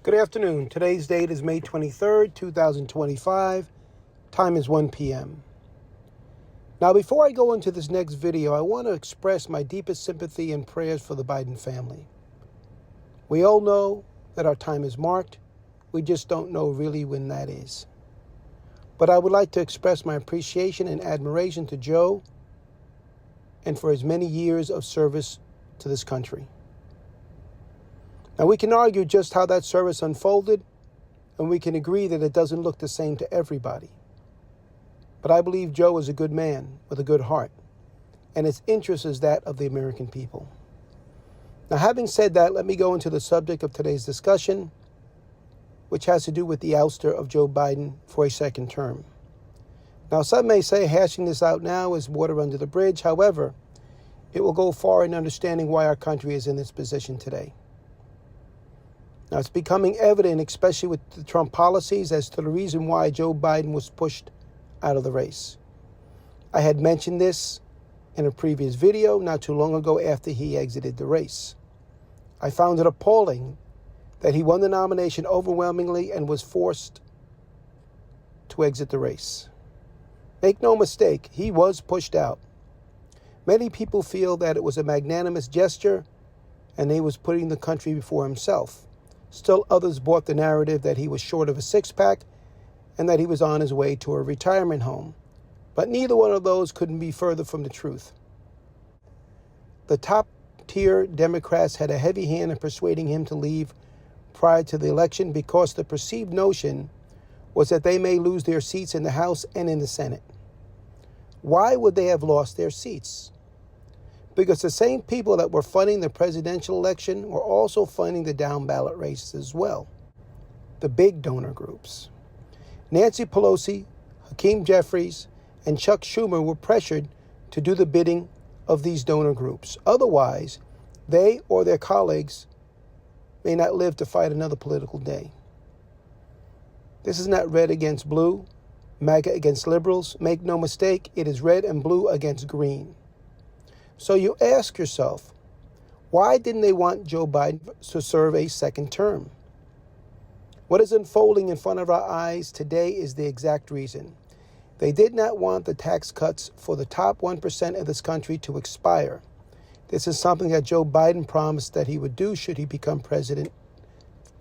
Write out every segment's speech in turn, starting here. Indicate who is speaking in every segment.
Speaker 1: Good afternoon. Today's date is May 23rd, 2025. Time is 1 p.m. Now, before I go into this next video, I want to express my deepest sympathy and prayers for the Biden family. We all know that our time is marked. We just don't know really when that is. But I would like to express my appreciation and admiration to Joe and for his many years of service to this country. Now, we can argue just how that service unfolded, and we can agree that it doesn't look the same to everybody. But I believe Joe is a good man with a good heart, and his interest is that of the American people. Now, having said that, let me go into the subject of today's discussion, which has to do with the ouster of Joe Biden for a second term. Now, some may say hashing this out now is water under the bridge. However, it will go far in understanding why our country is in this position today. Now, it's becoming evident, especially with the Trump policies, as to the reason why Joe Biden was pushed out of the race. I had mentioned this in a previous video not too long ago after he exited the race. I found it appalling that he won the nomination overwhelmingly and was forced to exit the race. Make no mistake, he was pushed out. Many people feel that it was a magnanimous gesture and he was putting the country before himself. Still others bought the narrative that he was short of a six-pack and that he was on his way to a retirement home. But neither one of those couldn't be further from the truth. The top-tier Democrats had a heavy hand in persuading him to leave prior to the election because the perceived notion was that they may lose their seats in the House and in the Senate. Why would they have lost their seats? Because the same people that were funding the presidential election were also funding the down-ballot races as well, the big donor groups. Nancy Pelosi, Hakeem Jeffries, and Chuck Schumer were pressured to do the bidding of these donor groups. Otherwise, they or their colleagues may not live to fight another political day. This is not red against blue, MAGA against liberals. Make no mistake, it is red and blue against green. So you ask yourself, why didn't they want Joe Biden to serve a second term? What is unfolding in front of our eyes today is the exact reason. They did not want the tax cuts for the top 1% of this country to expire. This is something that Joe Biden promised that he would do should he become president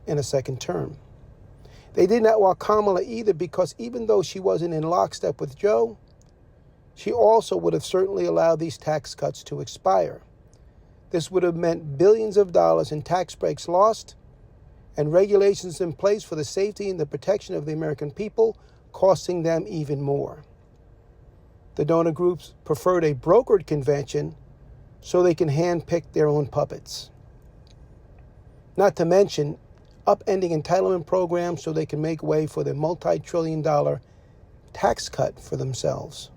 Speaker 1: in a second term. They did not want Kamala either because even though she wasn't in lockstep with Joe, she also would have certainly allowed these tax cuts to expire. This would have meant billions of dollars in tax breaks lost and regulations in place for the safety and the protection of the American people, costing them even more. The donor groups preferred a brokered convention so they can handpick their own puppets. Not to mention upending entitlement programs so they can make way for their multi-trillion-dollar tax cut for themselves.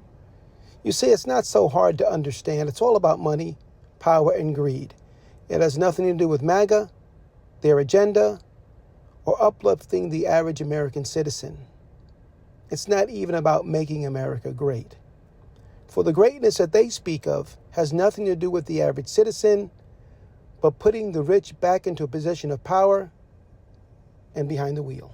Speaker 1: You see, it's not so hard to understand. It's all about money, power, and greed. It has nothing to do with MAGA, their agenda, or uplifting the average American citizen. It's not even about making America great. For the greatness that they speak of has nothing to do with the average citizen, but putting the rich back into a position of power and behind the wheel.